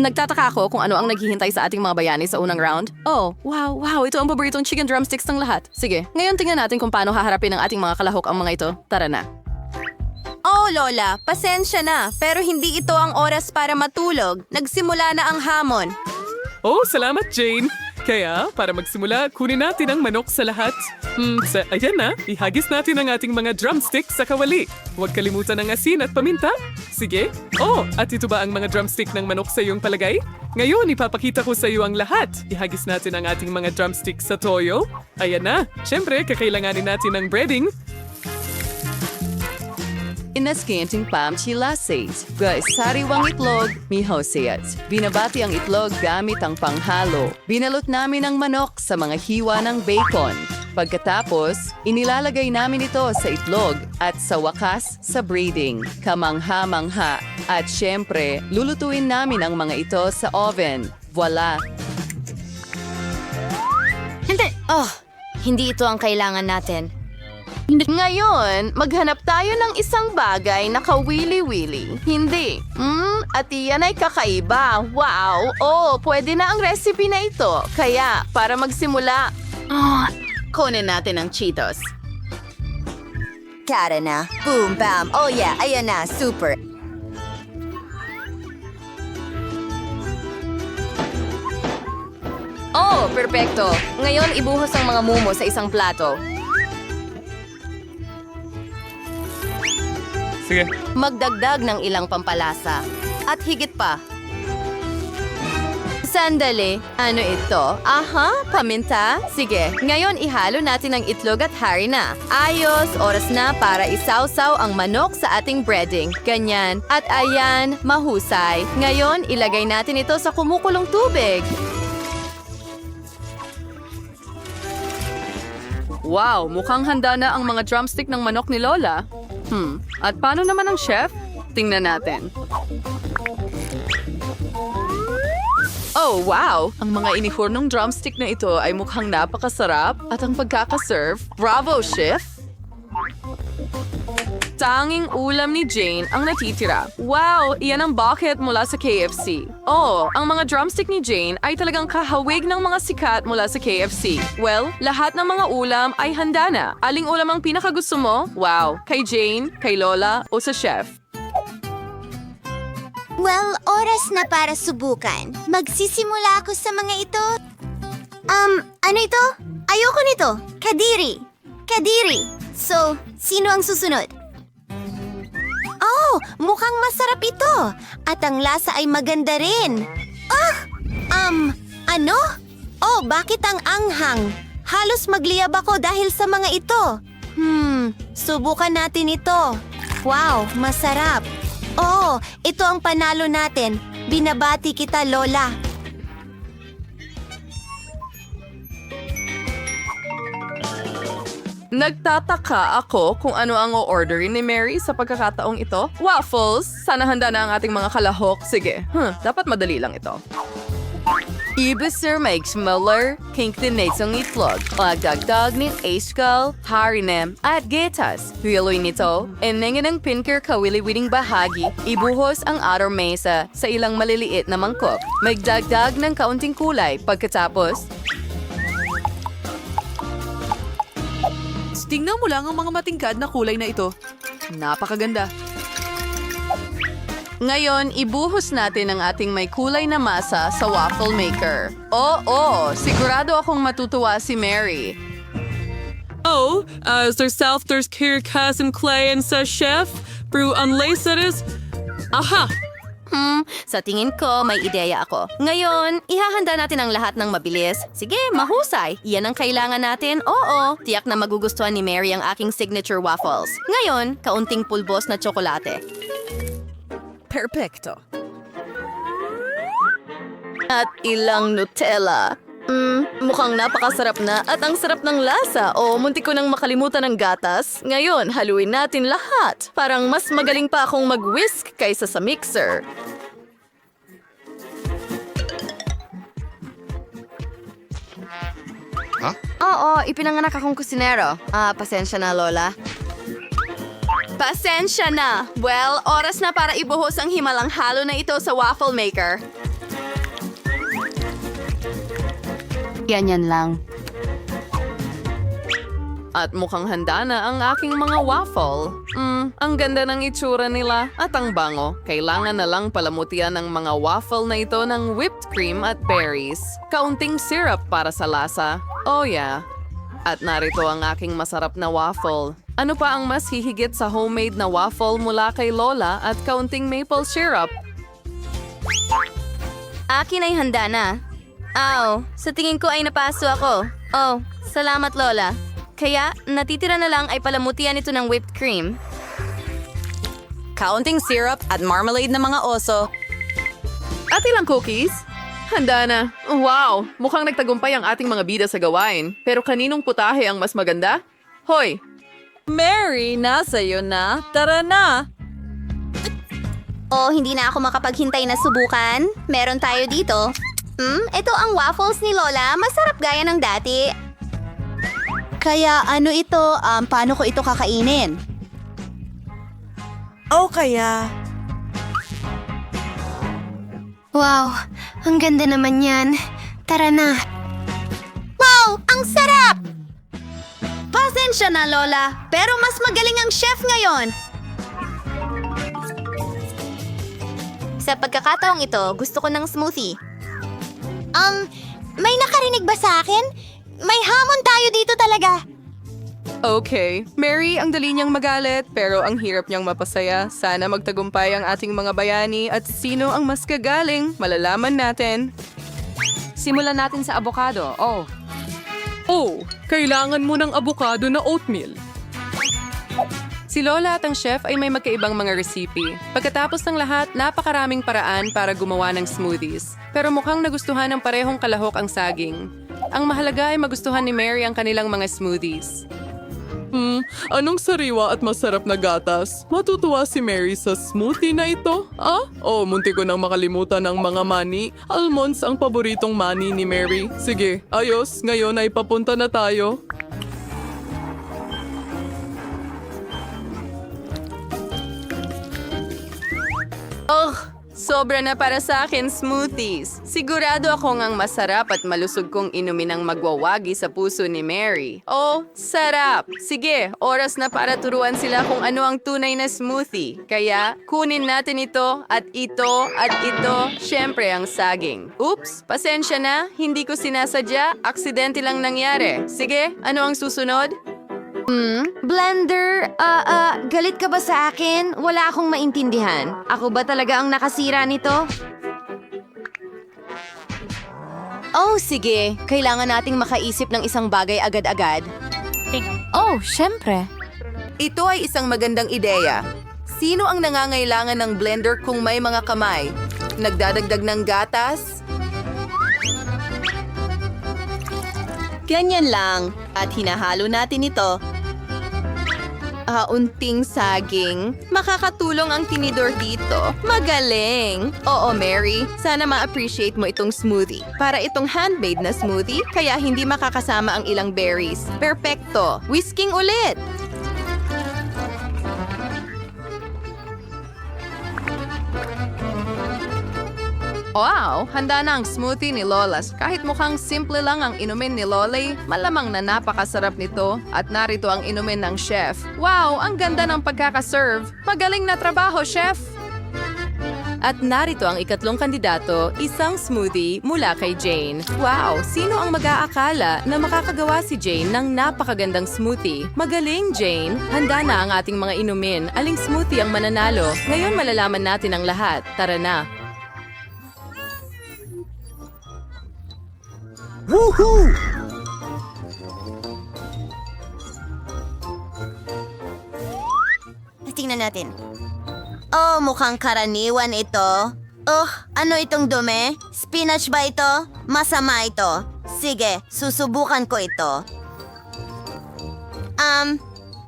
Nagtataka ako kung ano ang naghihintay sa ating mga bayani sa unang round. Oh, wow, ito ang paboritong chicken drumsticks ng lahat. Sige, ngayon tingnan natin kung paano haharapin ng ating mga kalahok ang mga ito. Tara na. Oh, Lola, pasensya na, pero hindi ito ang oras para matulog. Nagsimula na ang hamon. Oh, salamat, Jane. Kaya, para magsimula, kunin natin ang manok sa lahat. Ayan na, ihagis natin ang ating mga drumstick sa kawali. Huwag kalimutan ang asin at paminta. Sige. Oh, at ito ba ang mga drumstick ng manok sa iyong palagay? Ngayon, ipapakita ko sa iyo ang lahat. Ihagis natin ang ating mga drumstick sa toyo. Ayan na. Siyempre, kakailanganin natin ng breading. Inaskinting pamchilases. Guys, sariwang itlog, mihoseyat. Binabati ang itlog gamit ang panghalo. Binalot namin ang manok sa mga hiwa ng bacon. Pagkatapos, inilalagay namin ito sa itlog at sa wakas sa breading. Kamangha-mangha. At syempre, lulutuin namin ang mga ito sa oven. Voila! Hindi ito ang kailangan natin. Ngayon, maghanap tayo ng isang bagay na kawili-wili. Hindi. At iyan ay kakaiba. Wow! Oh, pwede na ang recipe na ito. Kaya, para magsimula, kunin natin ang Cheetos. Tara na. Boom, bam. Oh yeah, ayan na. Super. Oh, perpekto. Ngayon, ibuhos ang mga mumo sa isang plato. Sige. Magdagdag ng ilang pampalasa. At higit pa. Sandali, ano ito? Aha, paminta? Sige, ngayon ihalo natin ang itlog at harina. Ayos, oras na para isawsaw ang manok sa ating breading. Ganyan. At ayan, mahusay. Ngayon, ilagay natin ito sa kumukulong tubig. Wow, mukhang handa na ang mga drumstick ng manok ni Lola. At paano naman ang chef? Tingnan natin. Oh, wow! Ang mga inihurnong drumstick na ito ay mukhang napakasarap at ang pagkakaserve, bravo, chef! Tanging ulam ni Jane ang natitira. Wow! Iyan ang bucket mula sa KFC. Oh, ang mga drumstick ni Jane ay talagang kahawig ng mga sikat mula sa KFC. Well, lahat ng mga ulam ay handa na. Aling ulam ang pinakagusto mo? Wow! Kay Jane, kay Lola, o sa chef? Well, oras na para subukan. Magsisimula ako sa mga ito. Ano ito? Ayoko nito. Kadiri. Kadiri. So, sino ang susunod? Oh, mukhang masarap ito. At ang lasa ay maganda rin. Ano? Oh, bakit ang anghang? Halos magliyab ako dahil sa mga ito. Subukan natin ito. Wow, masarap. Oh, ito ang panalo natin. Binabati kita, Lola. Nagtataka ako kung ano ang o-orderin ni Mary sa pagkakataong ito. Waffles! Sana handa na ang ating mga kalahok. Sige, dapat madali lang ito. Ibisir makes Muller, kinkdinates ang itlog, magdagdag ng askal, harinem, at getas. Hiluin nito, enengin ang pinker kawili-wiling bahagi, ibuhos ang outer mesa sa ilang maliliit na mangkok. Magdagdag ng kaunting kulay pagkatapos. Tingnan mo lang ang mga matingkad na kulay na ito. Napakaganda. Ngayon, ibuhos natin ang ating may kulay na masa sa waffle maker. Oo, sigurado akong matutuwa si Mary. Oh, zelf there's Kier Kasim Clay and sa chef, brew unlaceres. Aha! Sa tingin ko, may ideya ako. Ngayon, ihahanda natin ang lahat ng mabilis. Sige, mahusay. Iyan ang kailangan natin. Oo, tiyak na magugustuhan ni Mary ang aking signature waffles. Ngayon, kaunting pulbos na tsokolate. Perfecto. At ilang Nutella. Mukhang napakasarap na at ang sarap ng lasa. O, muntik ko nang makalimutan ng gatas. Ngayon, haluin natin lahat. Parang mas magaling pa akong mag-whisk kaysa sa mixer. Oo, ipinanganak akong kusinero. Pasensya na, Lola. Pasensya na. Well, oras na para ibuhos ang himalang halo na ito sa waffle maker. Ganyan lang. At mukhang handa na ang aking mga waffle. Ang ganda ng itsura nila at ang bango. Kailangan na lang palamutian ng mga waffle na ito ng whipped cream at berries. Kaunting syrup para sa lasa. Oh yeah. At narito ang aking masarap na waffle. Ano pa ang mas hihigit sa homemade na waffle mula kay Lola at kaunting maple syrup? Akin ay handa na. Sa tingin ko ay napaso ako. Oh, salamat Lola. Kaya, natitira na lang ay palamutian ito ng whipped cream. Kaunting syrup at marmalade ng mga oso. At ilang cookies? Handa na. Wow! Mukhang nagtagumpay ang ating mga bida sa gawain. Pero kaninong putahe ang mas maganda? Hoy! Mary, nasa iyo na. Tara na. Oh, hindi na ako makapaghintay na subukan. Meron tayo dito. Ito ang waffles ni Lola. Masarap gaya ng dati. Kaya ano ito? Paano ko ito kakainin? Wow, ang ganda naman yan. Tara na. Wow! Ang sarap! Pasensya na, Lola. Pero mas magaling ang chef ngayon. Sa pagkakataong ito, gusto ko ng smoothie. May nakarinig ba sa akin? May hamon tayo dito talaga. Okay. Mary, ang dali niyang magalit, pero ang hirap niyang mapasaya. Sana magtagumpay ang ating mga bayani at sino ang mas kagaling, malalaman natin. Simulan natin sa avocado. Oh, kailangan mo ng abukado na oatmeal. Si Lola at ang chef ay may magkaibang mga recipe. Pagkatapos ng lahat, napakaraming paraan para gumawa ng smoothies. Pero mukhang nagustuhan ng parehong kalahok ang saging. Ang mahalaga ay magustuhan ni Mary ang kanilang mga smoothies. Anong sariwa at masarap na gatas? Matutuwa si Mary sa smoothie na ito? Munti ko nang makalimutan ang mga mani. Almonds ang paboritong mani ni Mary. Sige, ayos. Ngayon ay papunta na tayo. Sobra na para sa akin smoothies. Sigurado akong ang masarap at malusog kong inumin ang magwawagi sa puso ni Mary. Oh, sarap! Sige, oras na para turuan sila kung ano ang tunay na smoothie. Kaya, kunin natin ito at ito at ito, syempre ang saging. Oops, pasensya na, hindi ko sinasadya, aksidente lang nangyari. Sige, ano ang susunod? Blender, galit ka ba sa akin? Wala akong maintindihan. Ako ba talaga ang nakasira nito? Oh, sige. Kailangan nating makaisip ng isang bagay agad-agad. Oh, syempre. Ito ay isang magandang ideya. Sino ang nangangailangan ng blender kung may mga kamay? Nagdadagdag ng gatas? Ganyan lang. At hinahalo natin ito. Unting saging. Makakatulong ang tinidor dito. Magaling! Oo, Mary. Sana ma-appreciate mo itong smoothie. Para itong handmade na smoothie, kaya hindi makakasama ang ilang berries. Perpekto! Whisking ulit! Wow! Handa na ang smoothie ni Lolas. Kahit mukhang simple lang ang inumin ni Lolly, malamang na napakasarap nito. At narito ang inumin ng chef. Wow! Ang ganda ng pagkakaserve. Magaling na trabaho, chef! At narito ang ikatlong kandidato, isang smoothie mula kay Jane. Wow! Sino ang mag-aakala na makakagawa si Jane ng napakagandang smoothie? Magaling, Jane! Handa na ang ating mga inumin. Aling smoothie ang mananalo? Ngayon malalaman natin ang lahat. Tara na! Tingnan natin. Oh, mukhang karaniwan ito. Oh, ano itong dumi? Spinach ba ito? Masama ito. Sige, susubukan ko ito.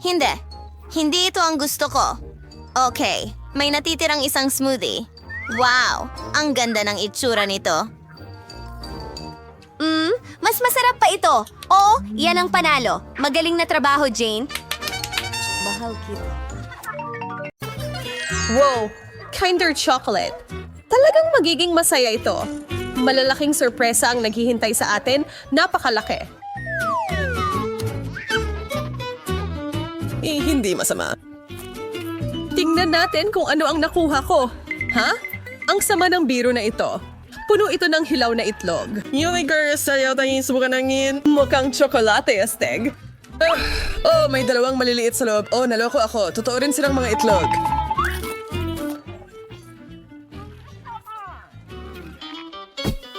Hindi. Hindi ito ang gusto ko. Okay, may natitirang isang smoothie. Wow, ang ganda ng itsura nito. Mas masarap pa ito. Oo, yan ang panalo. Magaling na trabaho, Jane. Bahal kita. Wow! Kinder chocolate. Talagang magiging masaya ito. malalaking sorpresa ang naghihintay sa atin. Napakalaki. Hindi masama. Tingnan natin kung ano ang nakuha ko. Ha? Ang sama ng biro na ito. Puno ito ng hilaw na itlog. Yung girls, sayo tayong subukan ng Mukhang tsokolate, Asteg. Oh, may dalawang maliliit sa loob. Oh, naloko ako. Totoo rin silang mga itlog.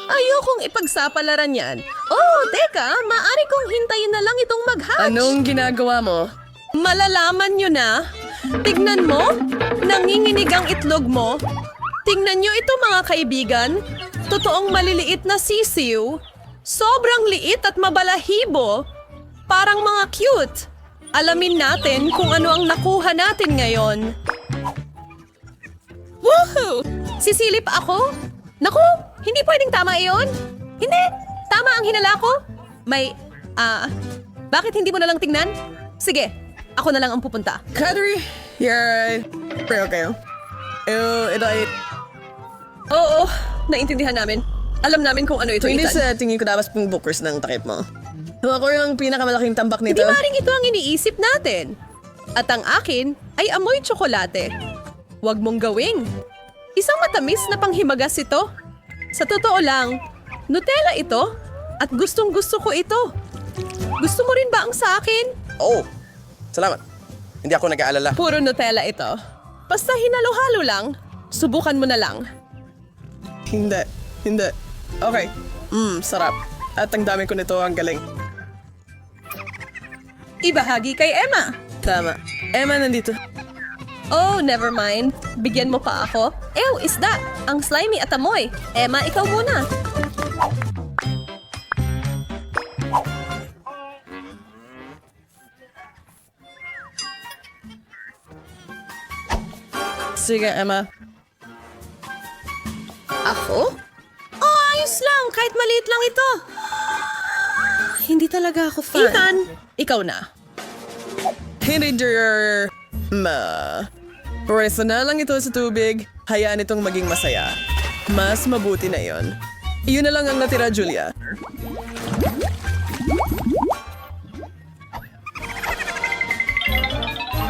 Ayokong ipagsapalaran yan. Oh, teka, maaari kong hintayin na lang itong mag-hatch. Anong ginagawa mo? Malalaman nyo na. Tignan mo, nanginginig ang itlog mo. Tingnan nyo ito mga kaibigan. Totoong maliliit na sisiw. Sobrang liit at mabalahibo. Parang mga cute. Alamin natin kung ano ang nakuha natin ngayon. Woohoo! Sisilip ako? Naku, hindi pwedeng tama iyon. Hindi, tama ang hinala ko. Bakit hindi mo na lang tingnan? Sige, ako na lang ang pupunta. Kadri, you're right. Pero kayo. Ito ay... Oo, naintindihan namin. Alam namin kung ano ito, Hindi Ethan. sa tingin ko dapat pong bookers ng takip mo. Ako yung pinakamalaking tambak nito. Hindi maring ito ang iniisip natin. At ang akin ay amoy tsokolate. Huwag mong gawing. Isang matamis na panghimagas ito. Sa totoo lang, Nutella ito at gustong gusto ko ito. Gusto mo rin ba ang sa akin? Oh, salamat. Hindi ako nag-aalala. Puro Nutella ito. Basta hinalo-halo lang. Subukan mo na lang. Hindi. Okay. Sarap. At ang dami ko nito, ang galing. Ibahagi kay Emma. Tama. Emma, nandito. Oh, never mind. Bigyan mo pa ako. Ew, isda. Ang slimy at amoy. Emma, ikaw muna. Sige, Emma. Ako? Oh, ayos lang. Kahit maliit lang ito. Hindi talaga ako fan. Ethan, ikaw na. Teenager. Pwesa na lang ito sa tubig. Hayaan itong maging masaya. Mas mabuti na yon. Iyon na lang ang natira, Julia.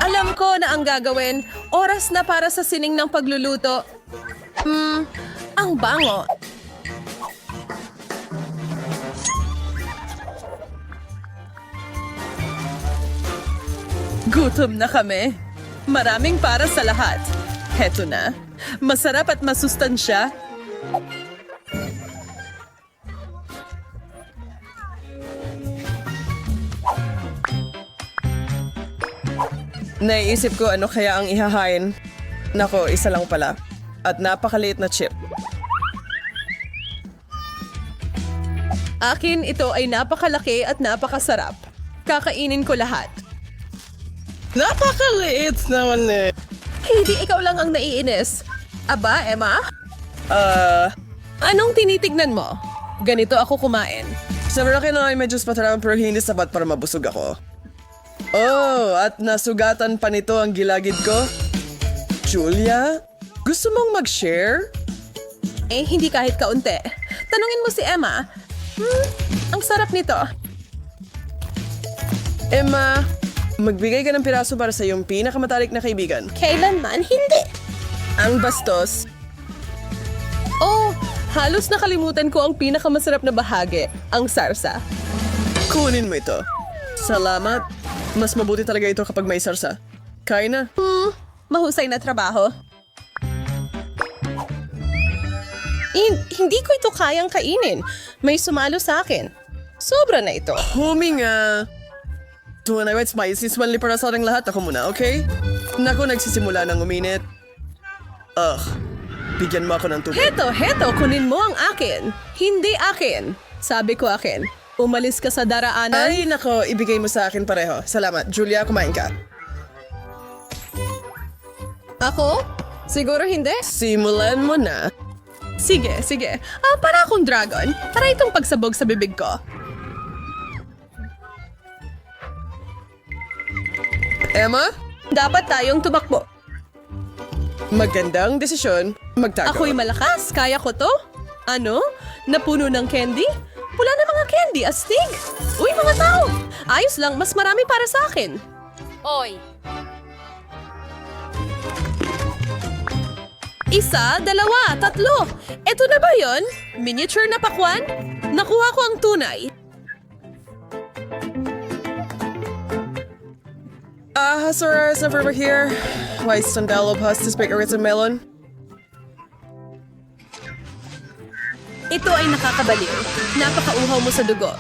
Alam ko na ang gagawin. Oras na para sa sining ng pagluluto. Ang bango. Gutom na kami. Maraming para sa lahat. Heto na. Masarap at masustansya. Naiisip ko ano kaya ang ihahain. Nako, isa lang pala. At napakaliit na chip. Akin ito ay napakalaki at napakasarap. Kakainin ko lahat. Napakaliit naman eh. Hindi ikaw lang ang naiinis. Aba, Emma? Anong tinitignan mo? Ganito ako kumain. Sa malaki na ay medyo spatarang pero hindi sapat para mabusog ako. Oh, at nasugatan pa nito ang gilagid ko. Julia, gusto mong mag-share? Eh, hindi kahit kaunti. Tanungin mo si Emma. Ang sarap nito. Emma, magbigay ka ng piraso para sa iyong pinakamatalik na kaibigan. Kailanman, hindi. Ang bastos. Oh, halos nakalimutan ko ang pinakamasarap na bahagi, ang sarsa. Kunin mo ito. Salamat. Mas mabuti talaga ito kapag may sarsa. Kain na. Mahusay na trabaho. Hindi ko ito kayang kainin. May sumalo sa akin. Sobra na ito. Huminga. Tuwa na wet spicy. Smanli para sa ating lahat. Ako muna, okay? Naku, nagsisimula ng uminit. Bigyan mo ako ng tubig. Heto, kunin mo ang akin. Hindi akin. Sabi ko akin. Umalis ka sa daraanan. Ay, nako, ibigay mo sa akin pareho. Salamat. Julia, kumain ka. Ako? Siguro hindi. Simulan mo na. Sige. Para akong dragon. Para itong pagsabog sa bibig ko. Emma, Dapat tayong tumakbo. magandang desisyon. Magtago. Ako'y malakas. Kaya ko to. Ano? Napuno ng candy? Pula na mga candy, astig! Uy, mga tao! Ayos lang, mas marami para sa akin. Oy! Isa, dalawa, tatlo. Eto na ba yon? Miniature na pakwan? Nakuha ko ang tunay. Sorry, never over here. Why sandalo pastis baker with a melon? Ito ay nakakabaliw. Napakauhaw mo sa dugo.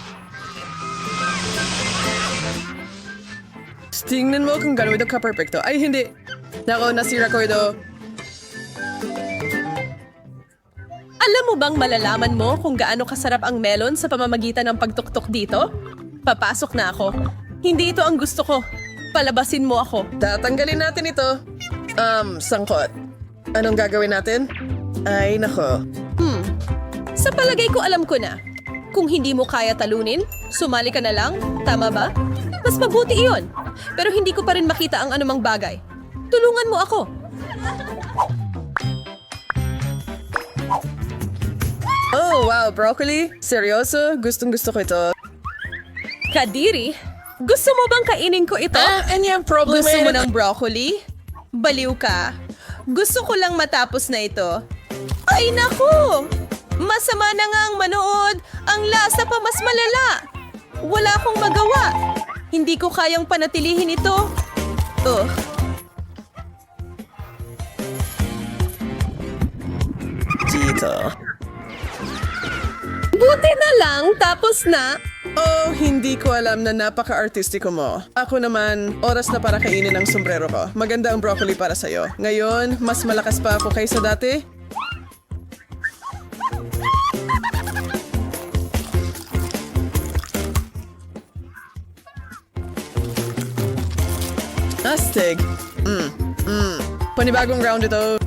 Tingnan mo kung gano'n ito ka-perfecto. Ay, hindi. Nako, nasira ko ito. Alam mo bang malalaman mo kung gaano kasarap ang melon sa pamamagitan ng pagtuktok dito? Papasok na ako. Hindi ito ang gusto ko. Palabasin mo ako. Tatanggalin natin ito. Sangkot. Anong gagawin natin? Ay, nako. Sa palagay ko alam ko na. Kung hindi mo kaya talunin, sumali ka na lang. Tama ba? Mas mabuti iyon. Pero hindi ko pa rin makita ang anumang bagay. Tulungan mo ako. Oh, wow, broccoli? Seryoso? Gustong-gusto ko ito. Kadiri, gusto mo bang kainin ko ito? Anyang problem Gusto mo ng broccoli? Baliw ka. Gusto ko lang matapos na ito. Ay naku! Masama na nga ang manood. Ang lasa pa mas malala. Wala akong magawa. Hindi ko kayang panatilihin ito. Dito. Buti na lang, tapos na. Oh, hindi ko alam na napaka-artistiko mo. Ako naman, oras na para kainin ang sombrero ko. Maganda ang broccoli para sa'yo. Ngayon, mas malakas pa ako kaysa dati. Astig. Panibagong round ito.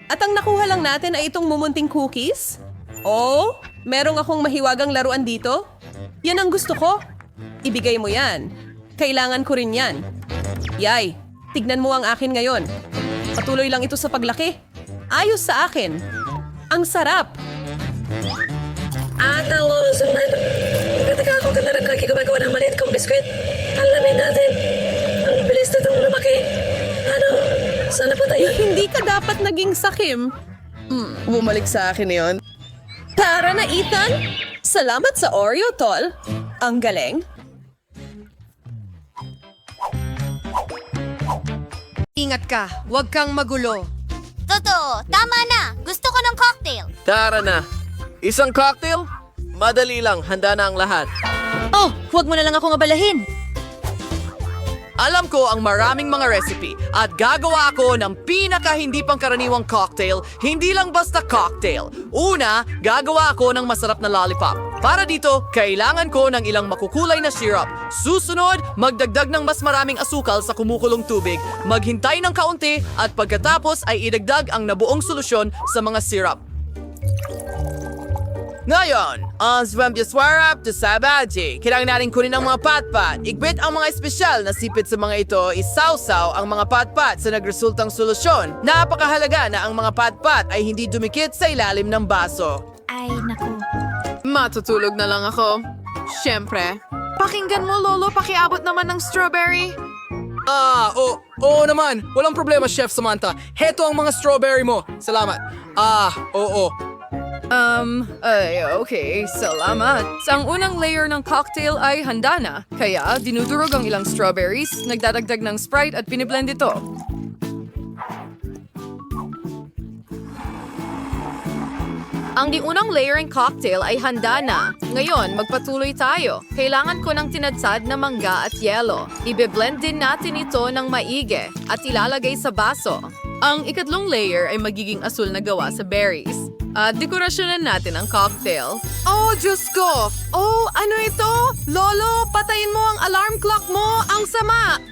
At ang nakuha lang natin ay itong mumunting cookies? Oh, merong akong mahiwagang laruan dito? Yan ang gusto ko. Ibigay mo yan. Kailangan ko rin yan. Yay, tignan mo ang akin ngayon. Patuloy lang ito sa paglaki. Ayos sa akin. Ang sarap. Kataka ako ka na rin gumagawa ng maliit kong biskwit. Alamin natin. Ang bilis na itong lumaki. Ano? Sana pa tayo? Hindi ka dapat naging sakim. Bumalik sa akin yon. Tara na, Ethan! Salamat sa Oreo, tol. Ang galing. Ingat ka, huwag kang magulo. Totoo, tama na. Gusto ko ng cocktail. Tara na. Isang cocktail? Madali lang, handa na ang lahat. Oh, huwag mo na lang akong abalahin. Alam ko ang maraming mga recipe at gagawa ako ng pinaka hindi pangkaraniwang cocktail, hindi lang basta cocktail. Una, gagawa ako ng masarap na lollipop. Para dito, kailangan ko ng ilang makukulay na syrup. Susunod, magdagdag ng mas maraming asukal sa kumukulong tubig, maghintay ng kaunti at pagkatapos ay idagdag ang nabuong solusyon sa mga syrup. Ngayon, ang swampiaswarap to sabaji. Kailangan natin kunin ang mga patpat. Igbit ang mga espesyal na sipit sa mga ito. Isawsaw ang mga patpat sa nagresultang solusyon. Napakahalaga na ang mga patpat ay hindi dumikit sa ilalim ng baso. Ay, naku. Matutulog na lang ako. Siyempre. Pakinggan mo, Lolo, pakiabot naman ng strawberry. Oo naman. Walang problema, Chef Samantha. Heto ang mga strawberry mo. Salamat. Oo. Okay, salamat. Ang unang layer ng cocktail ay handa na. Kaya, dinudurog ang ilang strawberries, nagdadagdag ng Sprite at piniblend ito. Ang unang layer ng cocktail ay handa na. Ngayon, magpatuloy tayo. Kailangan ko ng tinadsad na mangga at yelo. Ibe-blend din natin ito ng maigi at ilalagay sa baso. Ang ikatlong layer ay magiging asul na gawa sa berries. At dekorasyonan natin ang cocktail. Oh, Diyos ko! Oh, ano ito? Lolo, patayin mo ang alarm clock mo! Ang sama!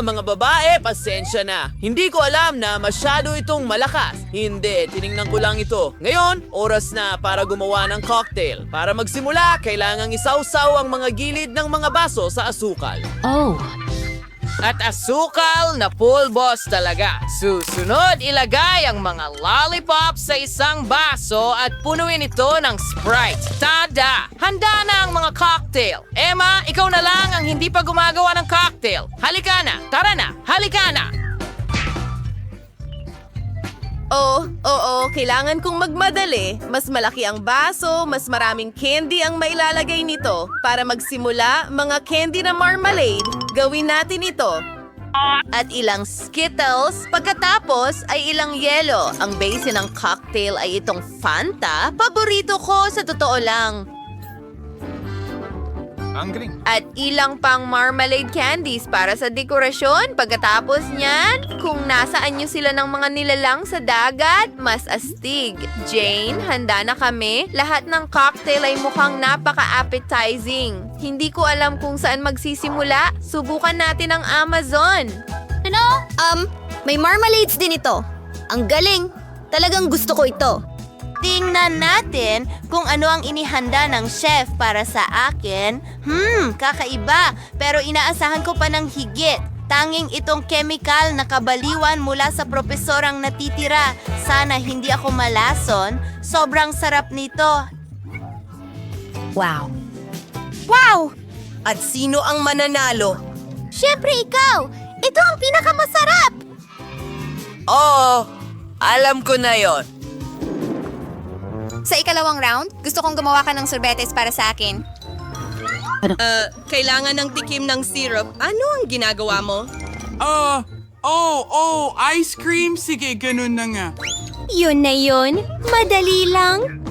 Mga babae, pasensya na. Hindi ko alam na masyado itong malakas. Hindi, tiningnan ko lang ito. Ngayon, oras na para gumawa ng cocktail. Para magsimula, kailangang isawsaw ang mga gilid ng mga baso sa asukal. At asukal na pulbos talaga. Susunod, ilagay ang mga lollipops sa isang baso at punuin ito ng Sprite. Tada! Handa na ang mga cocktail. Emma, ikaw na lang ang hindi pa gumagawa ng cocktail. Halika na! Tara na! Halika na! Oo, kailangan kong magmadali. Mas malaki ang baso, mas maraming candy ang mailalagay nito. Para magsimula, mga candy na marmalade, gawin natin ito. At ilang Skittles, pagkatapos ay ilang yelo. Ang base ng cocktail ay itong Fanta. Paborito ko sa totoo lang. At ilang pang marmalade candies para sa dekorasyon. Pagkatapos niyan, kung nasaan nyo sila ng mga nilalang sa dagat, mas astig. Jane, handa na kami. Lahat ng cocktail ay mukhang napaka-appetizing. Hindi ko alam kung saan magsisimula. Subukan natin ang Amazon. May marmalades din ito. Ang galing. Talagang gusto ko ito. Tingnan natin kung ano ang inihanda ng chef para sa akin. Kakaiba. Pero inaasahan ko pa ng higit. Tanging itong chemical na kabaliwan mula sa propesorang natitira. Sana hindi ako malason. Sobrang sarap nito. Wow! At sino ang mananalo? Siyempre ikaw! Ito ang pinakamasarap! Oo, alam ko na yon. Sa ikalawang round, gusto kong gumawa ka ng sorbetes para sa akin. Kailangan ng tikim ng syrup. Ano ang ginagawa mo? Ice cream? Sige, ganun na nga. Yun na yun. Madali lang.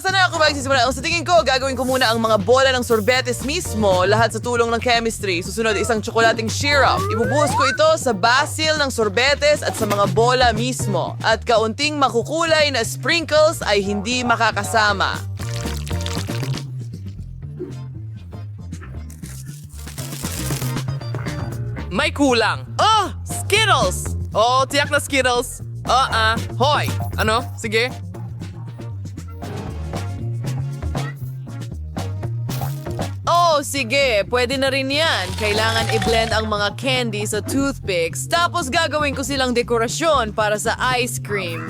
Sana ako magsisimula. Sa tingin ko, gagawin ko muna ang mga bola ng sorbetes mismo, lahat sa tulong ng chemistry. Susunod, isang tsokolating syrup. Ibubuhos ko ito sa basil ng sorbetes at sa mga bola mismo. At kaunting makukulay na sprinkles ay hindi makakasama. May kulang. Skittles! Tiyak na Skittles. Hoy! Ano? Sige. Sige. Pwede na rin yan. Kailangan i-blend ang mga candy sa toothpicks. Tapos gagawin ko silang dekorasyon para sa ice cream.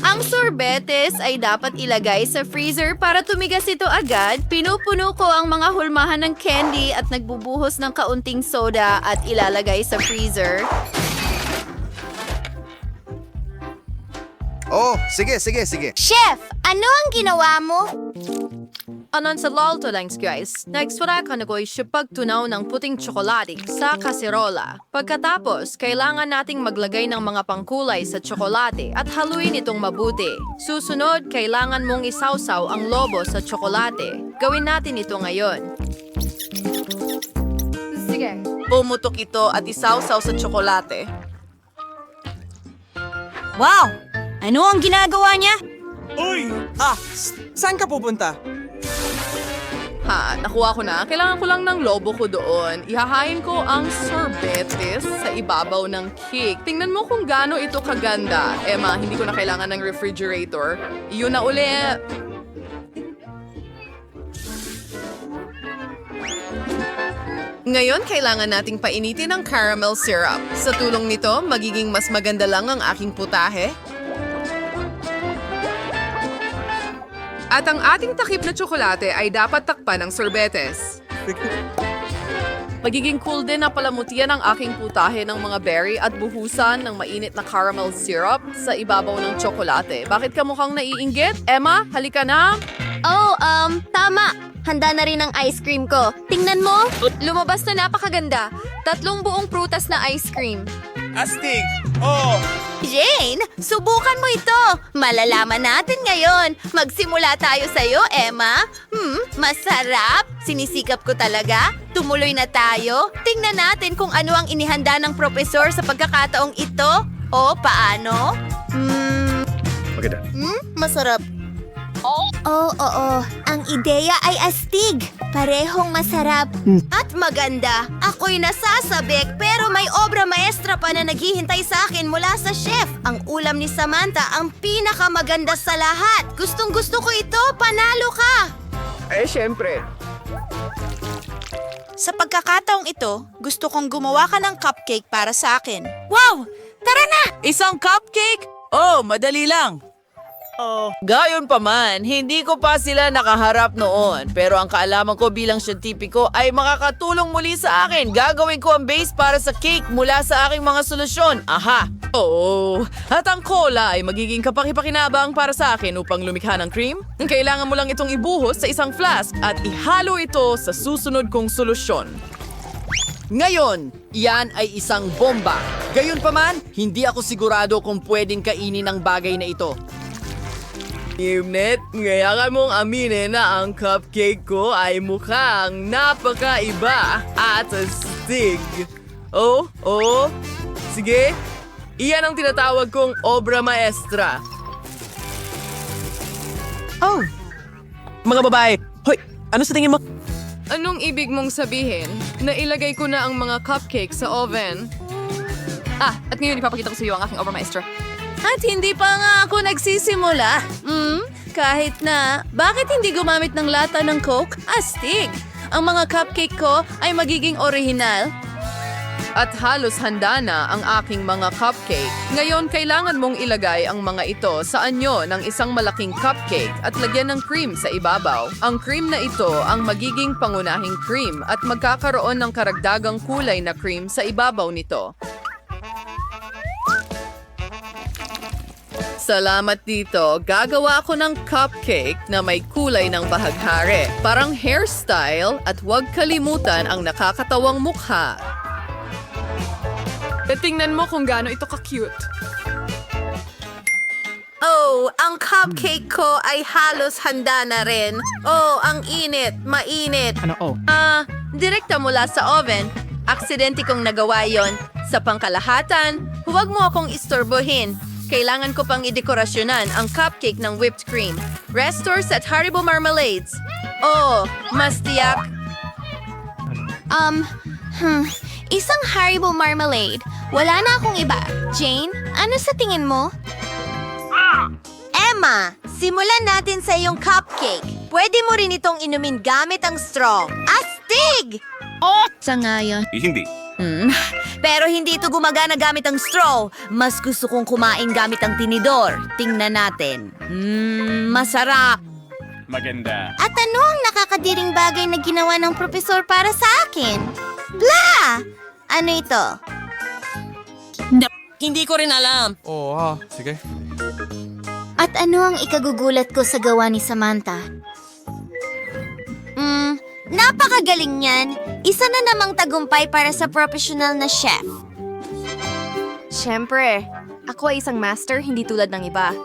Ang sorbetes ay dapat ilagay sa freezer para tumigas ito agad. Pinupuno ko ang mga hulmahan ng candy at nagbubuhos ng kaunting soda at ilalagay sa freezer. Sige. Chef, ano ang ginawa mo? Anon sa lalto lang, guys. Nagsurat ko siya pagtunaw ng puting tsokolate sa kaserola. Pagkatapos, kailangan nating maglagay ng mga pangkulay sa tsokolate at haluin itong mabuti. Susunod, kailangan mong isawsaw ang lobo sa tsokolate. Gawin natin ito ngayon. Sige. Pumutok ito at isawsaw sa tsokolate. Wow! Ano ang ginagawa niya? Saan ka pupunta? Nakuha ko na. Kailangan ko lang ng lobo ko doon. Ihahain ko ang sorbetes sa ibabaw ng cake. Tingnan mo kung gaano ito kaganda. Emma, hindi ko na kailangan ng refrigerator. Iyon na uli. Ngayon, kailangan nating painitin ang caramel syrup. Sa tulong nito, magiging mas maganda lang ang aking putahe. At ang ating takip na tsokolate ay dapat takpan ng sorbetes. Magiging cool din na palamutian ang aking putahe ng mga berry at buhusan ng mainit na caramel syrup sa ibabaw ng tsokolate. Bakit ka mukhang naiinggit? Emma, halika na! Tama. Handa na rin ang ice cream ko. Tingnan mo. Lumabas na napakaganda. 3 buong prutas na ice cream. Astig! Jane, subukan mo ito. Malalaman natin ngayon. Magsimula tayo sa'yo, Emma. Masarap. Sinisikap ko talaga. Tumuloy na tayo. Tingnan natin kung ano ang inihanda ng propesor sa pagkakataong ito. Paano? Masarap. Oo. Ang ideya ay astig. Parehong masarap. At maganda. Ako'y nasasabik pero may obra maestra pa na naghihintay sa akin mula sa chef. Ang ulam ni Samantha ang pinakamaganda sa lahat. Gustong-gusto ko ito. Panalo ka. Siyempre. Sa pagkakataong ito, gusto kong gumawa ka ng cupcake para sa akin. Wow! Tara na! Isang cupcake? Oh, madali lang. Gayon pa man, hindi ko pa sila nakaharap noon. Pero ang kaalaman ko bilang siyentipiko ay makakatulong muli sa akin. Gagawin ko ang base para sa cake mula sa aking mga solusyon. Aha! Oo. At ang cola ay magiging kapakipakinabang para sa akin upang lumikha ng cream. Kailangan mo lang itong ibuhos sa isang flask at ihalo ito sa susunod kong solusyon. Ngayon, iyan ay isang bomba. Gayunpaman, hindi ako sigurado kung pwedeng kainin ang bagay na ito. Imnet, ngayakan mong aminin na ang cupcake ko ay mukhang napakaiba at astig. Oh, sige. Iyan ang tinatawag kong obra maestra. Oh! Mga babae, hoy, ano sa tingin mo? Anong ibig mong sabihin? Nailagay ko na ang mga cupcake sa oven. At ngayon ipapakita ko sa iyo ang aking obra maestra. At hindi pa nga ako nagsisimula. Kahit na, bakit hindi gumamit ng lata ng Coke? Astig! Ang mga cupcake ko ay magiging orihinal. At halos handa na ang aking mga cupcake. Ngayon, kailangan mong ilagay ang mga ito sa anyo ng isang malaking cupcake at lagyan ng cream sa ibabaw. Ang cream na ito ang magiging pangunahing cream at magkakaroon ng karagdagang kulay na cream sa ibabaw nito. Salamat dito. Gagawa ako ng cupcake na may kulay ng bahaghari. Parang hairstyle at huwag kalimutan ang nakakatawang mukha. Tingnan mo kung gaano ito ka-cute. Oh, ang cupcake ko ay halos handa na rin. Oh, ang init, mainit. Direkta mula sa oven. Aksidente kong nagawa yon. Sa pangkalahatan, huwag mo akong istorbohin. Kailangan ko pang idekorasyonan ang cupcake ng whipped cream. Restores at Haribo Marmalades. Oh, mas tiyak. Isang Haribo Marmalade. Wala na akong iba. Jane, ano sa tingin mo? Emma, simulan natin sa iyong cupcake. Pwede mo rin itong inumin gamit ang straw. Astig! Hindi. Pero hindi ito gumagana gamit ang straw. Mas gusto kong kumain gamit ang tinidor. Tingnan natin. Masarap. Maganda. At ano ang nakakadiring bagay na ginawa ng propesor para sa akin? Bla! Ano ito? Hindi ko rin alam. Sige. At ano ang ikagugulat ko sa gawa ni Samantha? Napakagaling niyan. Isa na namang tagumpay para sa professional na chef. Siyempre, ako ay isang master, hindi tulad ng iba.